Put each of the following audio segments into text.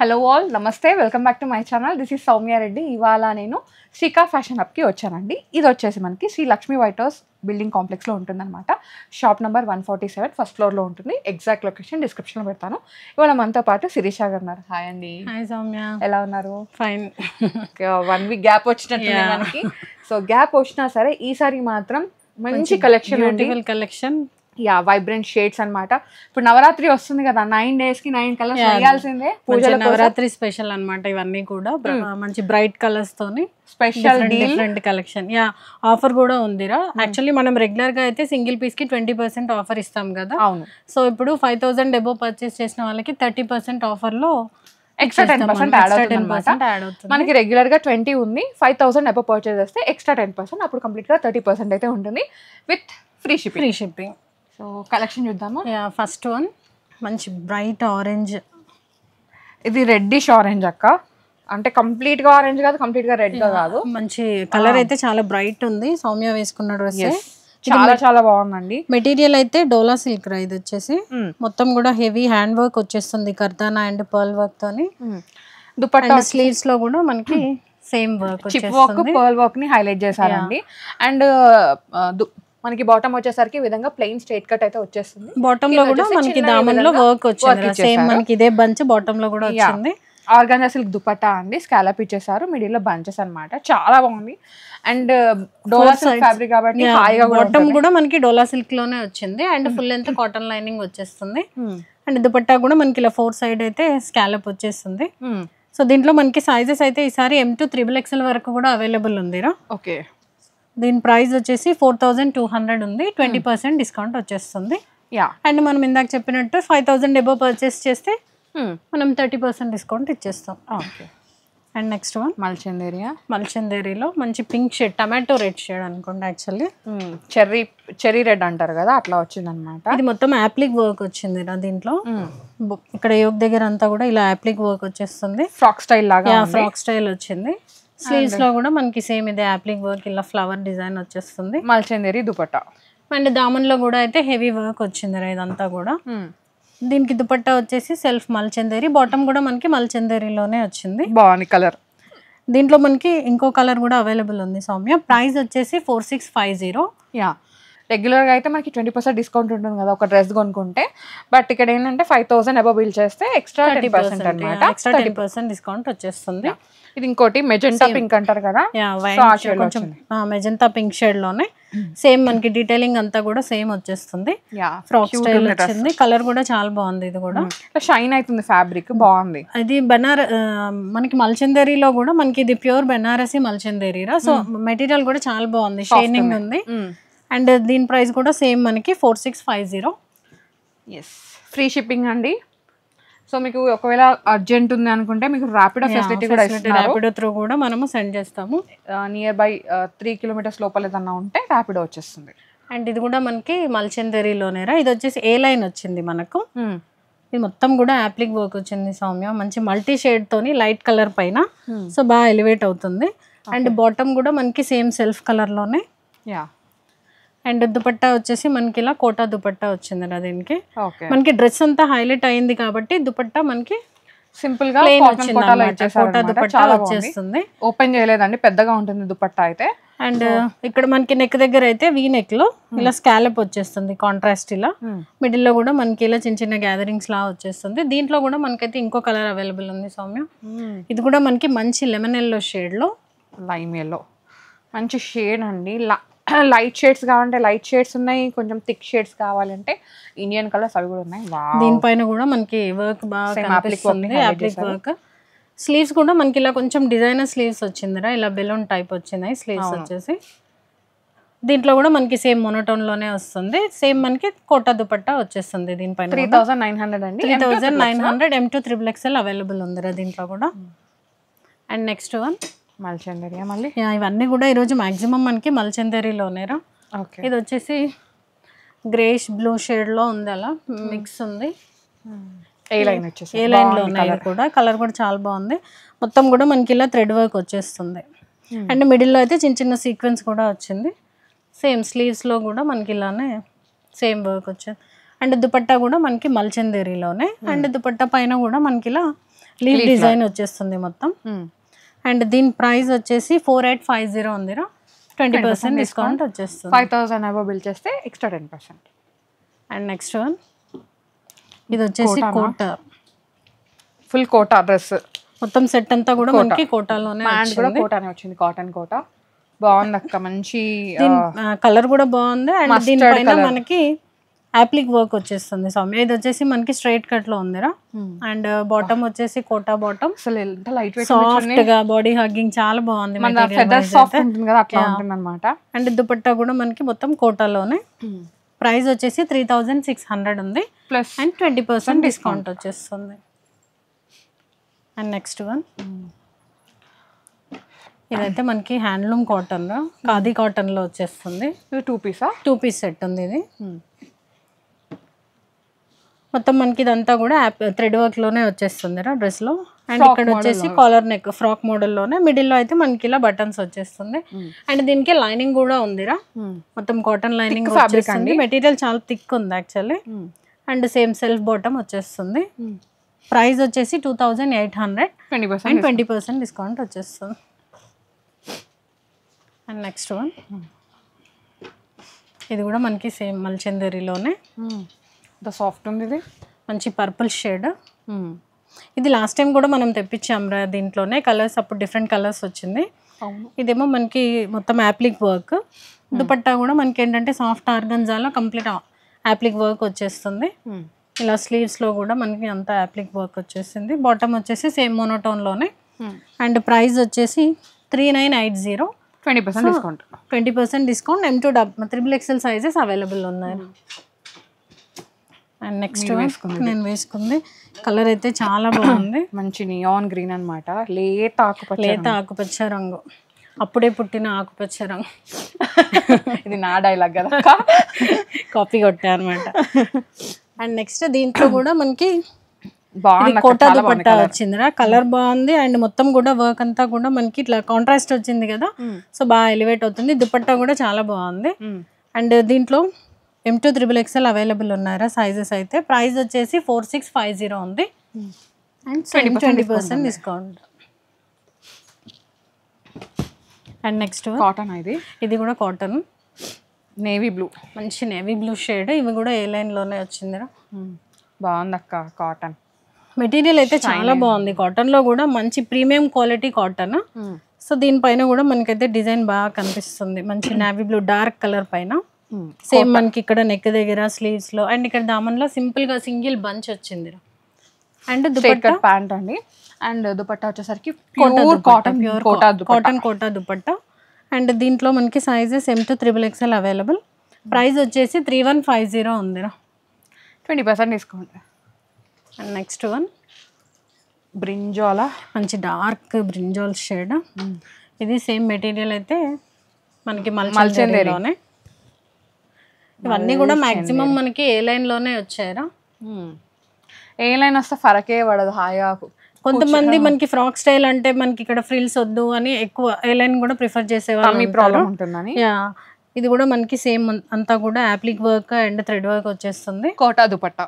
Hello all నమస్తే welcome back to my channel this is Soumya Reddy. ఇవాళ నేను శ్రీకా ఫ్యాషన్ హబ్కి వచ్చానండి. ఇది వచ్చేసి మనకి Sri Lakshmi white house building కాంప్లెక్స్లో ఉంటుందన్నమాట. షాప్ నెంబర్ 147 ఫస్ట్ ఫ్లోర్లో ఉంటుంది. ఎగ్జాక్ట్ లొకేషన్ డిస్క్రిప్షన్లో పెడతాను. ఇవాళ మనతో పాటు శిరీష గారు ఉన్నారు. హాయ్ అండి. హాయ్ సౌమ్య, ఎలా ఉన్నారు? ఫైన్. 1 వీక్ గ్యాప్ వచ్చినట్టు మనకి. సో గ్యాప్ వచ్చినా సరే ఈసారి మాత్రం మంచి కలెక్షన్ ఉంది. కలెక్షన్, వైబ్రెంట్ షేడ్స్ అన్నమాట. ఇప్పుడు నవరాత్రి వస్తుంది కదా, 9 days కి 9 కలర్స్ వేయాల్సిందే. పూజల నవరాత్రి స్పెషల్ అన్నమాట. ఇవన్నీ కూడా మంచి బ్రైట్ కలర్స్ తోని స్పెషల్ డిఫరెంట్ కలెక్షన్. ఆఫర్ కూడా ఉందిరా. యాక్చువల్లీ మనం రెగ్యులర్ గా అయితే సింగిల్ పీస్ కి 20% ఆఫర్ ఇస్తాం కదా. అవును. సో ఇప్పుడు 5000 అబోవ్ పర్చేస్ చేసిన వాళ్ళకి 30% ఆఫర్ లో ఎక్స్ట్రా 10% యాడ్ అవుతుంది. మనకి రెగ్యులర్ గా 20 ఉంది, 5000 అబోవ్ పర్చేస్ చేస్తే ఎక్స్ట్రా 10%, అప్పుడు కంప్లీట్ గా 30% అయితే ఉంటుంది with free shipping. So collection చూద్దామా? ఫస్ట్ వన్ మంచి బ్రైట్ ఆరెంజ్. ఇది రెడ్డిష్ ఆరెంజ్ అక్క, అంటే కంప్లీట్ గా ఆరెంజ్ కాదు, కంప్లీట్ గా రెడ్ గా కాదు. మంచి కలర్ అయితే చాలా బ్రైట్ ఉంది. సౌమ్య వేసుకున్న డ్రెస్ చాలా బాగుందండి. మెటీరియల్ అయితే డోలా సిల్క్ రా. ఇది వచ్చేసి మొత్తం కూడా హెవీ హ్యాండ్ వర్క్ వచ్చేస్తుంది, కర్దానా అండ్ పర్ల్ వర్క్ తోని. దుపట్టా స్లీవ్స్ లో కూడా మనకి same work, chip work, pearl work ని హైలైట్ చేశారండి. అండ్ మనకి బాటమ్ వచ్చేసరికి విధంగా ప్లెయిన్ స్ట్రైట్ కట్ అయితే వచ్చేస్తుంది. బాటమ్ లో కూడా మనకి దామన్లో వర్క్ వచ్చింది. సేమ్ మనకి ఇదే బంచ్ బాటమ్ లో కూడా వచ్చింది. ఆర్గాంజా సిల్క్ దుపట్టా అండి, స్కాలప్ ఇచ్చేసారు, మిడిల్ లో బంచెస్ అన్నమాట. చాలా బాగుంది. అండ్ డోలా సిల్క్ ఫ్యాబ్రిక్ కాబట్టి బాటమ్ కూడా మనకి డోలా సిల్క్ లోనే వచ్చింది. And full length cotton lining వచ్చేస్తుంది. అండ్ దుపట్టా కూడా మనకి ఇలా 4 side అయితే స్కాలప్ వచ్చేస్తుంది. సో దీంట్లో మనకి సైజెస్ అయితే ఈసారి M to XXL వరకు కూడా అవైలబుల్ ఉందిరా. ఓకే. దీని ప్రైస్ వచ్చేసి 4200 ఉంది. 20% డిస్కౌంట్ వచ్చేస్తుంది. అండ్ మనం ఇందాక చెప్పినట్టు 5000 అబోవ్ పర్చేస్ చేస్తే మనం 30% డిస్కౌంట్ ఇచ్చేస్తాం. ఓకే. అండ్ నెక్స్ట్ వన్ మల్చందేరిలో మంచి pink shade, tomato red shade అనుకోండి. యాక్చువల్లీ చెర్రీ రెడ్ అంటారు కదా, అట్లా వచ్చింది అనమాట. ఇది మొత్తం యాప్లిక్ వర్క్ వచ్చింది దీంట్లో. ఇక్కడ యోగ్ దగ్గర అంతా కూడా ఇలా యాప్లిక్ వర్క్ వచ్చేస్తుంది. ఫ్రాక్ స్టైల్ లాగా, ఫ్రాక్ స్టైల్ వచ్చింది. స్లీవ్స్ లో కూడా మనకి సేమ్ ఇదే యాప్లిక్ వర్క్, ఇలా ఫ్లవర్ డిజైన్ వచ్చేస్తుంది. మల్చందేరి దుపట్టా. అండ్ దామన్ లో కూడా అయితే హెవీ వర్క్ వచ్చింది ఇదంతా కూడా. దీనికి దుపట్టా వచ్చేసి సెల్ఫ్ మల్చందేరి, బాటమ్ కూడా మనకి మల్చందేరిలోనే వచ్చింది. బాగుంది కలర్. దీంట్లో మనకి ఇంకో కలర్ కూడా అవైలబుల్ ఉంది సౌమ్య. ప్రైస్ వచ్చేసి 4650. రెగ్యులర్గా అయితే మనకి 20% డిస్కౌంట్ ఉంటుంది కదా ఒక డ్రెస్ కొనుక్కుంటే, బట్ ఇక్కడ ఏంటంటే 5000 అబోవ్ బిల్ చేస్తే ఎక్స్ట్రా 10% అనమాట. ఎక్స్ట్రా 10% డిస్కౌంట్ వచ్చేస్తుంది. ఇది ఇంకోటి మెజెంటా పింక్ అంటారు కదా, కొంచెం మెజెంటా పింక్ షేడ్ లోనే సేమ్ మనకి డీటెయిలింగ్ అంతా కూడా సేమ్ వచ్చేస్తుంది. ఫ్రాక్ స్టైల్ వచ్చింది. కలర్ కూడా చాలా బాగుంది. ఇది కూడా షైన్ అవుతుంది, ఫ్యాబ్రిక్ బాగుంది. ఇది మనకి మల్చందేరిలో కూడా మనకి ఇది ప్యూర్ బెనారసి మల్చందేరిరా. సో మెటీరియల్ కూడా చాలా బాగుంది, షైనింగ్ ఉంది. అండ్ దీని ప్రైస్ కూడా సేమ్ మనకి 4650. ఫ్రీ షిప్పింగ్ అండి. సో మీకు ఒకవేళ అర్జెంట్ ఉంది అనుకుంటే మీకు ర్యాపిడో ఫెసిలిటీ కూడా ఇస్తున్నారు. ర్యాపిడో త్రూ కూడా మనము సెండ్ చేస్తాము. నియర్ బై 3 kilometers లోపల ఏదన్నా ఉంటే ర్యాపిడో వచ్చేస్తుంది. అండ్ ఇది కూడా మనకి మల్చందేరిలోనేరా. ఇది వచ్చేసి ఏ లైన్ వచ్చింది మనకు. ఇది మొత్తం కూడా యాప్లిక్ వర్క్ వచ్చింది సౌమ్య. మంచి మల్టీ షేడ్ తోని లైట్ కలర్ పైన, సో బాగా ఎలివేట్ అవుతుంది. అండ్ బాటమ్ కూడా మనకి సేమ్ సెల్ఫ్ కలర్ లోనే. అండ్ దుపట్టా వచ్చేసి మనకి ఇలా కోటా దుపట్టా వచ్చింది నా. దీనికి మనకి డ్రెస్ అంతా హైలైట్ అయింది కాబట్టి దుపట్టా మనకి సింపుల్ గా కోటా దుపట్టా వచ్చేస్తుంది. ఓపెన్ చేయలేదండి, పెద్దగా ఉంటుంది దుపట్టా అయితే. అండ్ ఇక్కడ మనకి నెక్ దగ్గర అయితే వీ నెక్ లో ఇలా స్కాలప్ వచ్చేస్తుంది కాంట్రాస్ట్. ఇలా మిడిల్ లో కూడా మనకి ఇలా చిన్న చిన్న గ్యాదరింగ్స్ లా వచ్చేస్తుంది. దీంట్లో కూడా మనకైతే ఇంకో కలర్ అవైలబుల్ ఉంది సౌమ్య. ఇది కూడా మనకి మంచి లెమన్ ఎల్లో షేడ్ లో, లైమ్ ఎల్లో మంచి షేడ్ అండి. లైట్ షేడ్స్ కావాలంటే లైట్ షేడ్స్ ఉన్నాయి, కొంచెం థిక్ షేడ్స్ కావాలంటే ఇండియన్ కలర్స్ అవి కూడా ఉన్నాయి. దీనిపైన కూడా మనకి వర్క్ బాగా కనిపిస్తుంది, యాప్లిక్ వర్క్. స్లీవ్స్ కూడా మనకి ఇలా కొంచెం డిజైనర్ స్లీవ్స్ వచ్చిందిరా, ఇలా బెలూన్ టైప్ వచ్చినాయి స్లీవ్స్ వచ్చేసి. దీంట్లో కూడా మనకి సేమ్ మోనోటోన్ లోనే వస్తుంది. సేమ్ మనకి కోటా దుపట్టా వచ్చేస్తుంది. దీనిపైన 3900 అండి. 3900 M to XXL అవైలబుల్ ఉందిరా దీంట్లో కూడా. అండ్ నెక్స్ట్ వన్ మల్చందేరి. మళ్ళీ ఇవన్నీ కూడా ఈరోజు మాక్సిమం మనకి మల్చందేరిలోనేరా. ఇది వచ్చేసి గ్రేష్ బ్లూ షేడ్ లో ఉంది, అలా మిక్స్ ఉంది. ఏ లైన్ వచ్చేసి ఏ లైన్ లో ఉన్నాయి కూడా. కలర్ కూడా చాలా బాగుంది. మొత్తం కూడా మనకి ఇలా థ్రెడ్ వర్క్ వచ్చేస్తుంది. అండ్ మిడిల్ లో అయితే చిన్న చిన్న సీక్వెన్స్ కూడా వచ్చింది. సేమ్ స్లీవ్స్ లో కూడా మనకి ఇలానే సేమ్ వర్క్ వచ్చింది. అండ్ దుపట్టా కూడా మనకి మల్చందేరిలోనే. అండ్ దుపట్టా పైన కూడా మనకి ఇలా లీవ్ డిజైన్ వచ్చేస్తుంది మొత్తం. అండ్ దీని ప్రైస్ వచ్చేసి 4850 ఉందిరా. 20% డిస్కౌంట్ వచ్చేస్తుంది. 5000 అబౌవ్ బిల్ చేస్తే ఎక్స్ట్రా 10%. అండ్ నెక్స్ట్ వన్ ఇది వచ్చేసి కోటా, ఫుల్ కోటా డ్రెస్ మొత్తం సెట్ అంతా కూడా మనకి కోటాలోనే కూడా కోటానే వచ్చింది, కాటన్ కోటా. బాగుంది అక్క, మంచి కలర్ కూడా బాగుంది. అండ్ దీనిపైన మనకి యాప్లిక్ వర్క్ వచ్చేస్తుంది సౌమ్య. ఇది వచ్చేసి మనకి స్ట్రైట్ కట్ లో ఉందిరా. అండ్ బాటమ్ వచ్చేసి కోటా బాటమ్, అసలు ఎంత లైట్ వెయిట్, సాఫ్ట్ గా బాడీ హగ్గింగ్ చాలా బాగుంది. అండ్ దుపట్టా కూడా మనకి మొత్తం కోటాలోనే. ప్రైస్ వచ్చేసి 3600 ఉంది ప్లస్ అండ్ 20% డిస్కౌంట్ వచ్చేస్తుంది. అండ్ నెక్స్ట్ వన్ ఇదైతే మనకి హ్యాండ్లూమ్ కాటన్ లో, ఖాదీ కాటన్ లో వచ్చేస్తుంది. ఇది 2 పీస్ సెట్ ఉంది. ఇది మొత్తం మనకి ఇదంతా కూడా థ్రెడ్ వర్క్ లోనే వచ్చేస్తుంది డ్రెస్ లో. అండ్ ఇక్కడ వచ్చేసి కాలర్ నెక్ ఫ్రాక్ మోడల్ లోనే, మిడిల్ లో అయితే మనకి ఇలా బటన్స్ వచ్చేస్తుంది. అండ్ దీనికి లైనింగ్ కూడా ఉందిరా, మొత్తం కాటన్ లైనింగ్ వచ్చేస్తుంది. మెటీరియల్ చాలా థిక్ ఉంది actually. And same self bottom వచ్చేస్తుంది. ప్రైస్ వచ్చేసి 2800 అండ్ 20% డిస్కౌంట్ వచ్చేస్తుంది. అండ్ నెక్స్ట్ వన్ ఇది కూడా మనకి సేమ్ మల్చందరిలోనే, సాఫ్ట్ ఉంది. ఇది మంచి పర్పుల్ షేడ్. ఇది లాస్ట్ టైం కూడా మనం తెప్పించాం రా దీంట్లోనే. కలర్స్ అప్పుడు డిఫరెంట్ కలర్స్ వచ్చింది. ఇదేమో మనకి మొత్తం యాప్లిక్ వర్క్. దుపట్టా కూడా మనకి ఏంటంటే సాఫ్ట్ ఆర్గంజాలో కంప్లీట్ యాప్లిక్ వర్క్ వచ్చేస్తుంది. ఇలా స్లీవ్స్ లో కూడా మనకి అంతా యాప్లిక్ వర్క్ వచ్చేసింది. బాటమ్ వచ్చేసి సేమ్ మోనోటోన్ లోనే. అండ్ ప్రైస్ వచ్చేసి 3980, 20% discount. 20% discount. M2 XXL sizes available ఉన్నాయి. అండ్ నెక్స్ట్ నేను వేసుకుంది కలర్ అయితే చాలా బాగుంది. మంచి నియాన్ గ్రీన్ అనమాట, లేత ఆకుపచ్చ రంగు, అప్పుడే పుట్టిన ఆకుపచ్చ రంగు. ఇది నా డైలాగ్ కదా, కాపీ కొట్టా అనమాట. అండ్ నెక్స్ట్ దీంట్లో కూడా మనకి కోటా దుపట్టా వచ్చిందిరా. కలర్ బాగుంది. అండ్ మొత్తం కూడా వర్క్ అంతా కూడా మనకి ఇట్లా కాంట్రాస్ట్ వచ్చింది కదా, సో బాగా ఎలివేట్ అవుతుంది. దుపట్టా కూడా చాలా బాగుంది. అండ్ దీంట్లో M2 XXL అవైలబుల్ ఉన్నారా సైజెస్ అయితే. ప్రైస్ వచ్చేసి 4650 ఉంది and 20% discount. And next cotton, ఇది కూడా కాటన్ నేవీ బ్లూ, మంచి నేవీ బ్లూ షేడ్. ఇవి కూడా ఏ లైన్ లోనే వచ్చిందిరా. బాగుంది అక్క కాటన్. మెటీరియల్ అయితే చాలా బాగుంది. కాటన్ లో కూడా మంచి ప్రీమియం క్వాలిటీ కాటన్. సో దీనిపైన కూడా మనకైతే డిజైన్ బాగా కనిపిస్తుంది. మంచి నేవీ బ్లూ డార్క్ కలర్ పైన. సేమ్ మనకి ఇక్కడ నెక్ దగ్గర స్లీవ్స్ లో అండ్ ఇక్కడ దామన్ లో సింపుల్ గా సింగిల్ బంచ్ వచ్చింది. అండ్ దుపట్టా ప్యాంట్ అండి. అండ్ దుపట్టా వచ్చేసరికి pure cotton Kota dupatta. And దీంట్లో మనకి sizes M2 XXL available. Price వచ్చేసి 3150 ఉందిరా. 20% discount. And next one brinjal, మంచి డార్క్ బ్రింజాల్ షేడ్. ఇది సేమ్ మెటీరియల్ అయితే మనకి మల్చందరిలోనే. ఇవన్నీ కూడా మాక్సిమం మనకి ఏ లైన్ లోనే వచ్చాయరా. ఏ లైన్ వస్తే ఫరకే పడదు, హాయిగా. కొంతమంది మనకి ఫ్రాక్ స్టైల్ అంటే మనకి ఇక్కడ ఫ్రిల్స్ వద్దు అని ఎక్కువ ఏ లైన్ కూడా ప్రిఫర్ చేసేవాళ్ళు. ప్రాబ్లం ఉంటుందని. ఇది కూడా మనకి సేమ్ అంతా కూడా appliqué work and thread work వచ్చేస్తుంది. కోటా దుపట్టా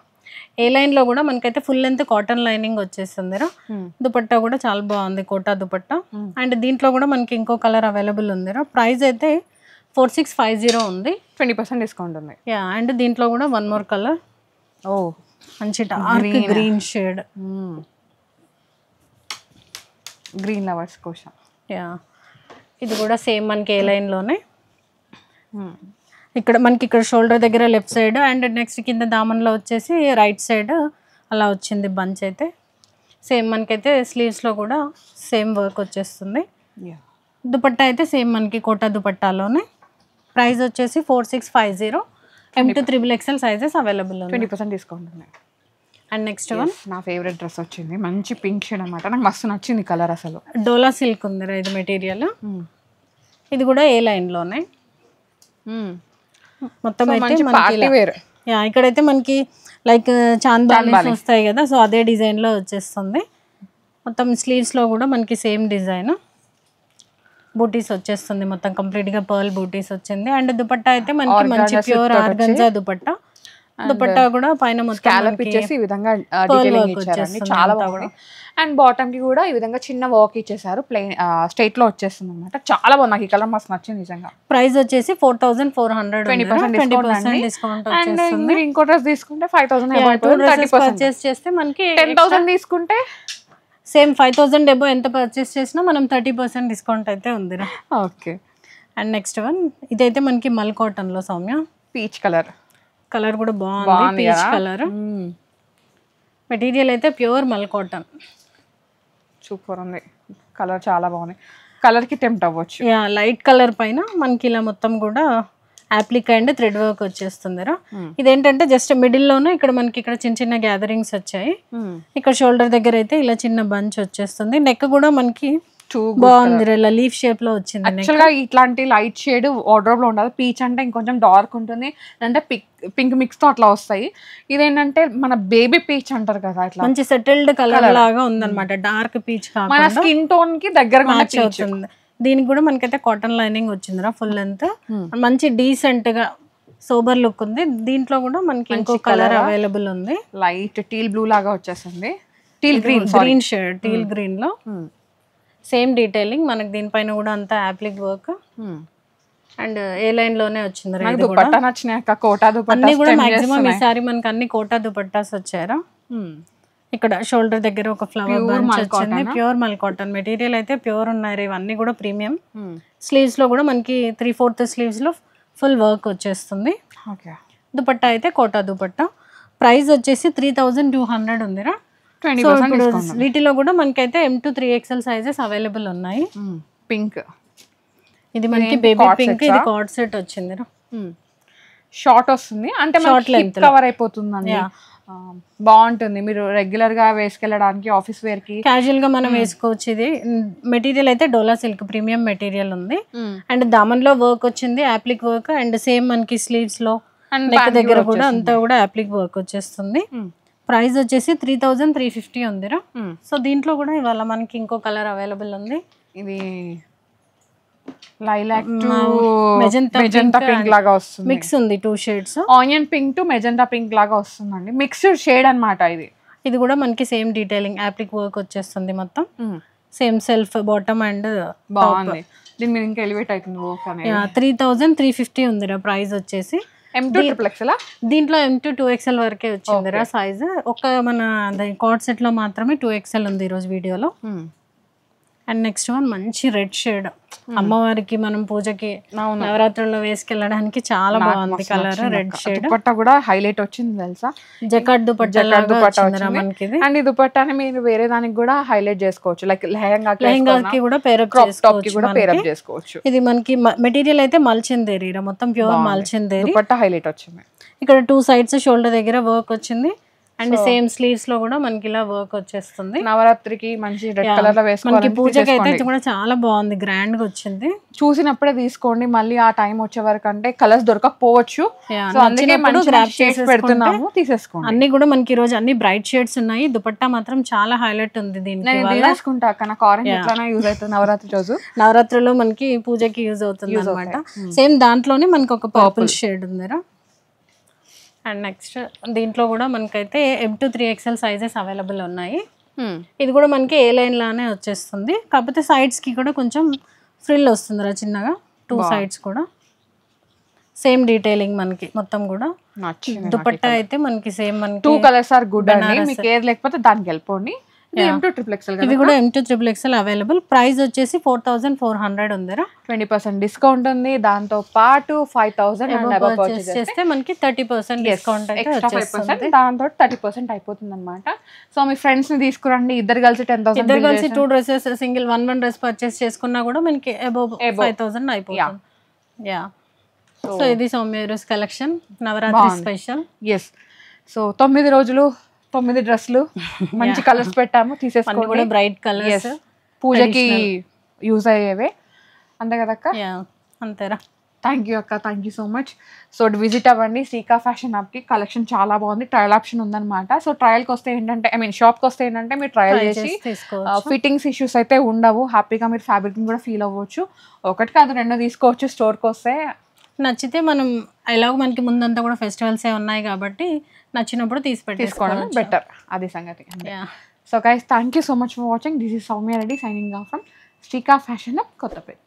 ఏ లైన్ లో కూడా మనకైతే ఫుల్ లెంత్ కాటన్ లైనింగ్ వచ్చేస్తుంది రా. దుపట్టా కూడా చాలా బాగుంది కోటా దుపట్టా. అండ్ దీంట్లో కూడా మనకి ఇంకో కలర్ అవైలబుల్ ఉంది రా. ప్రైస్ అయితే 4650 ఉంది. 20% డిస్కౌంట్ ఉంది. అండ్ దీంట్లో కూడా వన్ మోర్ కలర్. మంచి dark green shade, green lovers కోసం. ఇది కూడా సేమ్ మనకి ఏ లైన్ లోనే. ఇక్కడ మనకి ఇక్కడ షోల్డర్ దగ్గర లెఫ్ట్ సైడ్ అండ్ నెక్స్ట్ కింద దామన్లో వచ్చేసి రైట్ సైడ్ అలా వచ్చింది బంచ్ అయితే. సేమ్ మనకైతే స్లీవ్స్లో కూడా సేమ్ వర్క్ వచ్చేస్తుంది. దుపట్టా అయితే సేమ్ మనకి కోటా దుపట్టాలోనే. ప్రైస్ వచ్చేసి 4650. M2 XXL సైజెస్ అవైలబుల్ ఉంది. 20% డిస్కౌంట్ ఉన్నాయి. అండ్ నెక్స్ట్ వన్ నా ఫేవరెట్ డ్రెస్ వచ్చింది, మంచి పింక్ షేడ్ అనమాట. నాకు మస్తు నచ్చింది కలర్. అసలు డోలా సిల్క్ ఉందిరా ఇది మెటీరియల్. ఇది కూడా ఏ లైన్లోనే మొత్తం అయితే ఇక్కడైతే మనకి లైక్ చాంద్ బాలీస్ వస్తాయి కదా, సో అదే డిజైన్లో వచ్చేస్తుంది. మొత్తం స్లీవ్స్లో కూడా మనకి సేమ్ డిజైన్ బూటీస్ వచ్చేస్తుంది. మొత్తం కంప్లీట్గా పర్ల్ బూటీస్ వచ్చింది. అండ్ దుపట్టా అయితే మనకి మంచి ప్యూర్ ఆర్గంజా దుపట్టా. దుపట్టా కూడా పైన మొత్తం స్కాలప్ ఇచ్చేసి ఈ విధంగా డీటెయిలింగ్ ఇచ్చారండి, చాలా బాగుంది. అండ్ బాటమ్ కి కూడా ఈ విధంగా చిన్న వర్క్ ఇచ్చేసారు, ప్లెయిన్ స్ట్రైట్ లో వచ్చేస్తుంది అనమాట. చాలా బాగుంది, నాకు ఈ కలర్ మస్తు నచ్చింది నిజంగా. ప్రైస్ వచ్చేసి 4400, 20% డిస్కౌంట్. అండ్ మీరు ఇంకో డ్రెస్ తీసుకుంటే 5000 పర్చేస్ చేస్తే మనకి 10,000 తీసుకుంటే సేమ్ 5000 ఎబో ఎంత పర్చేస్ చేసినా మనం 30% డిస్కౌంట్ అయితే ఉందిరా. ఓకే. అండ్ నెక్స్ట్ వన్ ఇదైతే మనకి మల్ కాటన్ లో సౌమ్య, పీచ్ కలర్ కూడా బాగుంది, పీచ్ కలర్. మెటీరియల్ అయితే ప్యూర్ మల్ కాటన్, సూపర్ ఉంది, కలర్ చాలా బాగుంది, కలర్ కి టెంప్ట్ అవ్వచ్చు. లైట్ కలర్ పైన మనకి ఇలా మొత్తం కూడా యాప్లిక్ అండ్ థ్రెడ్ వర్క్ వచ్చేస్తుందిరా. ఇదేంటంటే జస్ట్ మిడిల్ లోనే ఇక్కడ మనకి ఇక్కడ చిన్న చిన్న గ్యాదరింగ్స్ వచ్చాయి. ఇక్కడ షోల్డర్ దగ్గర అయితే ఇలా చిన్న బంచ్ వచ్చేస్తుంది. నెక్ కూడా మనకి బాగుంది, ఇలా లీఫ్ షేప్ లో వచ్చింది. యాక్చువల్ గా ఇట్లాంటి లైట్ షేడ్ వార్డ్రోబ్ లో ఉండదు, పీచ్ అంటే ఇంకొంచెం డార్క్ ఉంటుంది, అంటే పింక్ మిక్స్ తో అట్లా వస్తాయి. ఇదేంటంటే మన బేబీ పీచ్ అంటారు కదా, అట్లా మంచి సెటిల్డ్ కలర్ లాగా ఉందన్నమాట. డార్క్ పీచ్ మన స్కిన్ టోన్ కి దగ్గరగా మ్యాచ్ అవుతుంది. దీనికి కూడా మనకైతే కాటన్ లైనింగ్ వచ్చిందిరా ఫుల్ లెంత్, మంచి డీసెంట్ గా సోబర్ లుక్ ఉంది. దీంట్లో కూడా మనకి ఇంకో కలర్ అవైలబుల్ ఉంది, లైట్ టీల్ బ్లూ లాగా వచ్చేసింది, teal green shade, teal green లో సేమ్ డీటెయిలింగ్. మనకి దీనిపైన కూడా అంతా appliqué work and A line లోనే వచ్చింది. దుపట్టా నచ్చినాక కోటా దుపట్టా అన్ని కూడా మాక్సిమం ఈసారి మనకి అన్ని కోటా దుపట్టాస్ వచ్చారా. ఇక్కడ షోల్డర్ దగ్గర ఒక ఫ్లవర్ బంచ్ వచ్చింది, ప్యూర్ మల్ కాటన్ మెటీరియల్ అయితే ప్యూర్ ఉన్నాయి. ఇవన్నీ కూడా ప్రీమియం. స్లీవ్స్ లో కూడా మనకి 3/4 స్లీవ్స్ లో ఫుల్ వర్క్ వచ్చేస్తుంది. దుపట్టా అయితే కోటా దుపట్టా. ప్రైస్ వచ్చేసి 3200 ఉందిరా. వీటిలో కూడా మనకైతే M to 3XL sizes available ఉన్నాయి. పింక్, ఇది మనకి బేబీ పింక్, ఇది కార్డ్ సెట్ వచ్చిందిరా. షార్ట్ వస్తుంది అంటే షార్ట్ లెంత్ కవర్ అయిపోతుందండి, బాగుంటుంది. మీరు రెగ్యులర్ గా వేసుకెళ్ళడానికి ఆఫీస్ వేర్ కి క్యాజువల్ గా మనం వేసుకోవచ్చు. ఇది మెటీరియల్ అయితే డోలా సిల్క్ ప్రీమియం మెటీరియల్ ఉంది. అండ్ దామన్ లో వర్క్ వచ్చింది, యాప్లిక్ వర్క్. అండ్ సేమ్ మనకి స్లీవ్స్ లో నెక్ దగ్గర కూడా అంతా కూడా యాప్లిక్ వర్క్ వచ్చేస్తుంది. ప్రైస్ వచ్చేసి 3350 ఉందిరా. సో దీంట్లో కూడా ఇవాళ మనకి ఇంకో కలర్ అవైలబుల్ ఉంది. ఇది లైలాక్ టు మెజెంటా పింక్ లాగా వస్తుంది, మిక్స్ ఉంది 2 shades. Onion pink to magenta pink లాగా వస్తుందండి, మిక్స్డ్ షేడ్ అన్నమాట. ఇది కూడా మనకి సేమ్ డీటెయిలింగ్ యాప్లిక్ వర్క్ వచ్చేస్తుంది మొత్తం. సేమ్ సెల్ఫ్ బాటమ్ అండ్ బాగుంది. దీని మీద ఇంకా ఎలివేట్ అవుతుంది వర్క్ అనేది. 3350 ఉందిరా ప్రైస్ వచ్చేసి. M2 XXL, దీంట్లో M2 2XL వరకే వచ్చిందిరా సైజ్. ఒక మన కార్డ్ సెట్ లో మాత్రమే 2XL ఉంది ఈరోజు వీడియోలో. అండ్ నెక్స్ట్ వన్ మంచి రెడ్ షేడ్, అమ్మవారికి మనం పూజకి నవరాత్రుల్లో వేసుకెళ్ళడానికి చాలా బాగుంది కలర్, రెడ్ షేడ్. దుపట్టా కూడా హైలైట్ వచ్చింది తెలుసా, జకాట్ దుపట్టా మనకి. అండ్ ఈ దుపట్టాని మీరు వేరే దానికి కూడా హైలైట్ చేసుకోవచ్చు, లైక్ లెహంగాకి కూడా పేరప్ చేసుకోవచ్చు. ఇది మనకి మెటీరియల్ అయితే మల్చిందేరి, మొత్తం ప్యూర్ మల్చిందేరి. దుపట్టా హైలైట్ వచ్చింది. ఇక్కడ 2 సైడ్స్ షోల్డర్ దగ్గర వర్క్ వచ్చింది. అండ్ సేమ్ స్లీవ్స్ లో కూడా మనకి ఇలా వర్క్ వచ్చేస్తుంది. నవరాత్రికి మంచి రెడ్ కలర్ లో వేసుకోవాలి, పూజకి అయితే కూడా చాలా బాగుంది, గ్రాండ్ గా వచ్చింది. చూసినప్పుడే తీసుకోండి, మళ్ళీ ఆ టైం వచ్చే వరకు అంటే కలర్స్ దొరకకపోవచ్చు, పెడుతున్నాము తీసేసుకోండి. అన్ని కూడా మనకి ఈ రోజు అన్ని బ్రైట్ షేడ్స్ ఉన్నాయి. దుపట్టా మాత్రం చాలా హైలైట్ ఉంది. దీనికి తీసుకుంటా నాకు ఆరెంజ్ ఎట్లా యూజ్ అవుతుంది నవరాత్రి రోజు, నవరాత్రిలో మనకి పూజకి యూజ్ అవుతుంది అనమాట. సేమ్ దాంట్లోనే మనకి ఒక పర్పుల్ షేడ్ ఉందిరా. అండ్ నెక్స్ట్ దీంట్లో కూడా మనకైతే M to 3XL sizes available ఉన్నాయి. ఇది కూడా మనకి ఏ లైన్ లానే వచ్చేస్తుంది, కాకపోతే సైడ్స్ కి కూడా కొంచెం ఫ్రిల్ వస్తుంది చిన్నగా, 2 సైడ్స్ కూడా సేమ్ డీటెయిలింగ్ మనకి మొత్తం కూడా. దుపట్టా అయితే మనకి సేమ్ మనకి 2 కలర్స్ ఆర్ గుడ్ అండి, మీకు ఏది లేకపోతే దానికి వెళ్ళిపోండి. M2 XXL, ఇవి కూడా M2 XXL అవైలబుల్. ప్రైస్ వచ్చేసి 4400 ఉందిరా. 20% డిస్కౌంట్ ఉంది, దాంతో పాటు 5000 చేస్తే మనకి 30% డిస్కౌంట్ అయితే వచ్చేస్తుంది. దాంతో 30% అయిపోతుంది అనమాట. సో మీ ఫ్రెండ్స్ ని తీసుకురండి, ఇద్దరు కలిసి 10,000, ఇద్దరు కలిసి 2 డ్రెస్సెస్ సింగిల్ 1 డ్రెస్ పర్చేస్ చేసుకున్నా కూడా మనకి అబౌవ్ 5000 అయిపోతుంది. యా, సో ఇది సౌమ్య రోజు collection Navratri special. Yes, so 9 రోజులు 9 డ్రెస్సులు మంచి కలర్స్ పెట్టాము, తీసేసుకోండి. కూడా బ్రైట్ కలర్స్, పూజకి యూజ్ అయ్యేవే, అంతే కదక్క? అంతేరా. థ్యాంక్ యూ అక్క, thank you so much. So visit అవ్వండి శ్రీకా ఫ్యాషన్ హబ్కి, కలెక్షన్ చాలా బాగుంది, ట్రయల్ ఆప్షన్ ఉందన్నమాట. సో ట్రయల్కి వస్తే ఏంటంటే షాప్కి వస్తే ఏంటంటే మీరు ట్రయల్ చేసి ఫిట్టింగ్స్ ఇష్యూస్ అయితే ఉండవు, హ్యాపీగా మీరు ఫ్యాబ్రిక్ కూడా ఫీల్ అవ్వచ్చు. ఒకటి కాదు 2 తీసుకోవచ్చు, స్టోర్కి వస్తే నచ్చితే మనం ఎలాగో మనకి ముందంతా కూడా ఫెస్టివల్సే ఉన్నాయి కాబట్టి నచ్చినప్పుడు తీసుకోవడం తీసుకోవడం బెటర్, అది సంగతి. So guys, thank you so much for watching. This is Soumya Reddy signing off from Srika fashion hub, Kothapeta.